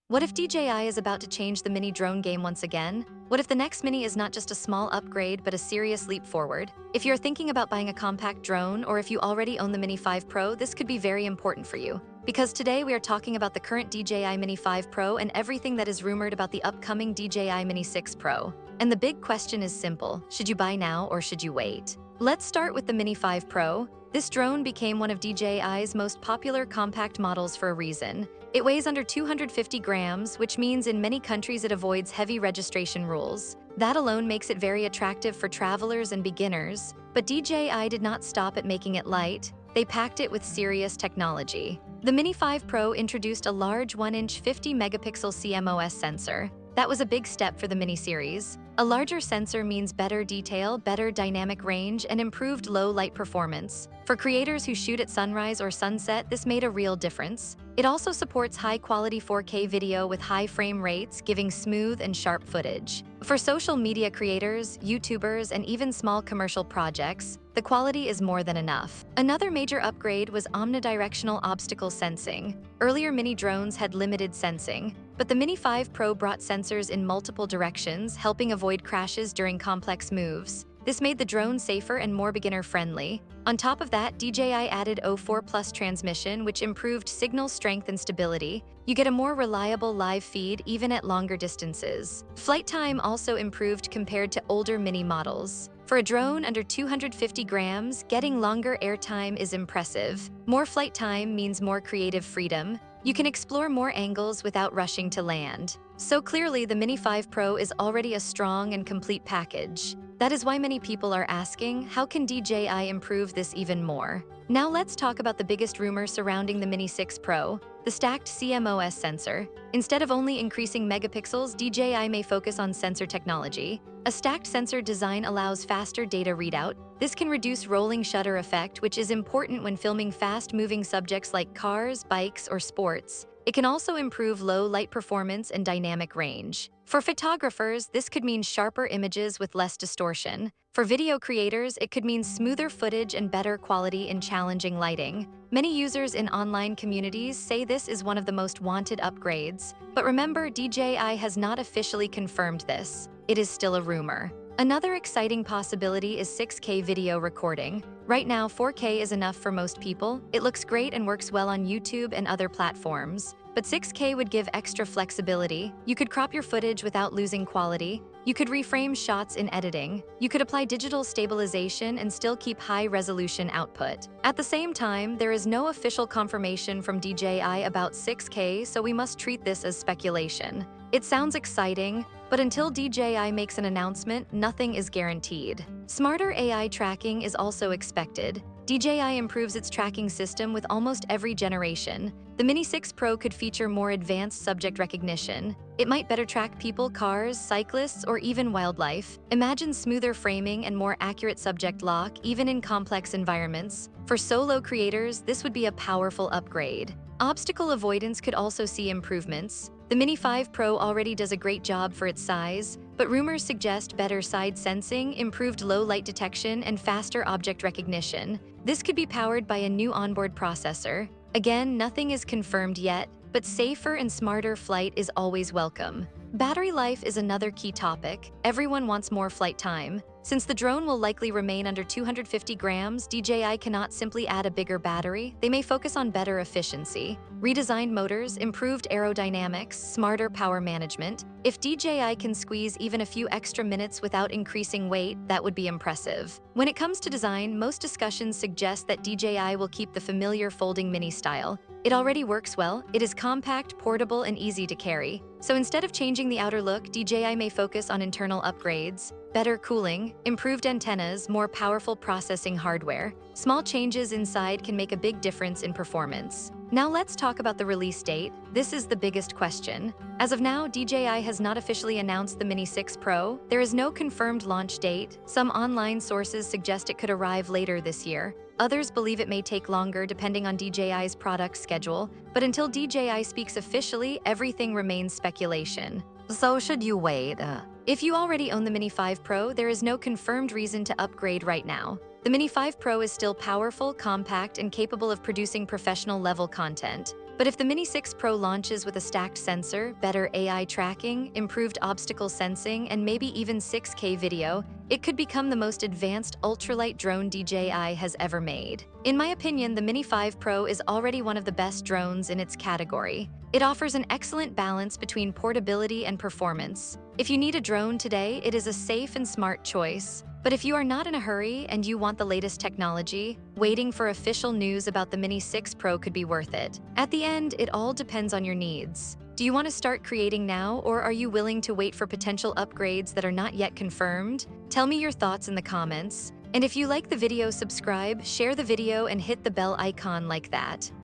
What if DJI is about to change the mini drone game once again? What if the next mini is not just a small upgrade but a serious leap forward? If you're thinking about buying a compact drone, or if you already own the Mini 5 Pro, this could be very important for you. Because today we are talking about the current DJI Mini 5 Pro and everything that is rumored about the upcoming DJI Mini 6 Pro. And the big question is simple: should you buy now or should you wait? Let's start with the Mini 5 Pro. This drone became one of DJI's most popular compact models for a reason. It weighs under 250 grams, which means in many countries it avoids heavy registration rules. That alone makes it very attractive for travelers and beginners. But DJI did not stop at making it light. They packed it with serious technology. The Mini 5 Pro introduced a large 1-inch 50-megapixel CMOS sensor. That was a big step for the Mini series. A larger sensor means better detail, better dynamic range, and improved low-light performance. For creators who shoot at sunrise or sunset, this made a real difference. It also supports high-quality 4K video with high frame rates, giving smooth and sharp footage. For social media creators, YouTubers, and even small commercial projects, the quality is more than enough. Another major upgrade was omnidirectional obstacle sensing. Earlier Mini drones had limited sensing, but the Mini 5 Pro brought sensors in multiple directions, helping avoid crashes during complex moves. This made the drone safer and more beginner-friendly. On top of that, DJI added O4 Plus transmission, which improved signal strength and stability. You get a more reliable live feed even at longer distances. Flight time also improved compared to older Mini models. For a drone under 250 grams, getting longer airtime is impressive. More flight time means more creative freedom. You can explore more angles without rushing to land. So clearly, the Mini 5 Pro is already a strong and complete package. That is why many people are asking, how can DJI improve this even more? Now let's talk about the biggest rumor surrounding the Mini 6 Pro, the stacked CMOS sensor. Instead of only increasing megapixels, DJI may focus on sensor technology. A stacked sensor design allows faster data readout. This can reduce rolling shutter effect, which is important when filming fast-moving subjects like cars, bikes, or sports. It can also improve low light performance and dynamic range. For photographers, this could mean sharper images with less distortion. For video creators, it could mean smoother footage and better quality in challenging lighting. Many users in online communities say this is one of the most wanted upgrades. But remember, DJI has not officially confirmed this. It is still a rumor. Another exciting possibility is 6K video recording. Right now, 4K is enough for most people. It looks great and works well on YouTube and other platforms. But 6K would give extra flexibility. You could crop your footage without losing quality. You could reframe shots in editing. You could apply digital stabilization and still keep high-resolution output. At the same time, there is no official confirmation from DJI about 6K, so we must treat this as speculation. It sounds exciting, but until DJI makes an announcement, nothing is guaranteed. Smarter AI tracking is also expected. DJI improves its tracking system with almost every generation. The Mini 6 Pro could feature more advanced subject recognition. It might better track people, cars, cyclists, or even wildlife. Imagine smoother framing and more accurate subject lock, even in complex environments. For solo creators, this would be a powerful upgrade. Obstacle avoidance could also see improvements. The Mini 5 Pro already does a great job for its size, but rumors suggest better side sensing, improved low light detection, and faster object recognition. This could be powered by a new onboard processor. Again, nothing is confirmed yet, but safer and smarter flight is always welcome. Battery life is another key topic. Everyone wants more flight time. Since the drone will likely remain under 250 grams, DJI cannot simply add a bigger battery. They may focus on better efficiency. Redesigned motors, improved aerodynamics, smarter power management. If DJI can squeeze even a few extra minutes without increasing weight, that would be impressive. When it comes to design, most discussions suggest that DJI will keep the familiar folding Mini style. It already works well. It is compact, portable, and easy to carry. So instead of changing the outer look, DJI may focus on internal upgrades. Better cooling, improved antennas, more powerful processing hardware. Small changes inside can make a big difference in performance. Now let's talk about the release date. This is the biggest question. As of now, DJI has not officially announced the Mini 6 Pro. There is no confirmed launch date. Some online sources suggest it could arrive later this year. Others believe it may take longer depending on DJI's product schedule. But until DJI speaks officially, everything remains speculation. So should you wait? If you already own the Mini 5 Pro, there is no confirmed reason to upgrade right now. The Mini 5 Pro is still powerful, compact, and capable of producing professional-level content. But if the Mini 6 Pro launches with a stacked sensor, better AI tracking, improved obstacle sensing, and maybe even 6K video, it could become the most advanced ultralight drone DJI has ever made. In my opinion, the Mini 5 Pro is already one of the best drones in its category. It offers an excellent balance between portability and performance. If you need a drone today, it is a safe and smart choice. But if you are not in a hurry and you want the latest technology, waiting for official news about the Mini 6 Pro could be worth it. At the end, it all depends on your needs. Do you want to start creating now, or are you willing to wait for potential upgrades that are not yet confirmed? Tell me your thoughts in the comments. And if you like the video, subscribe, share the video, and hit the bell icon like that.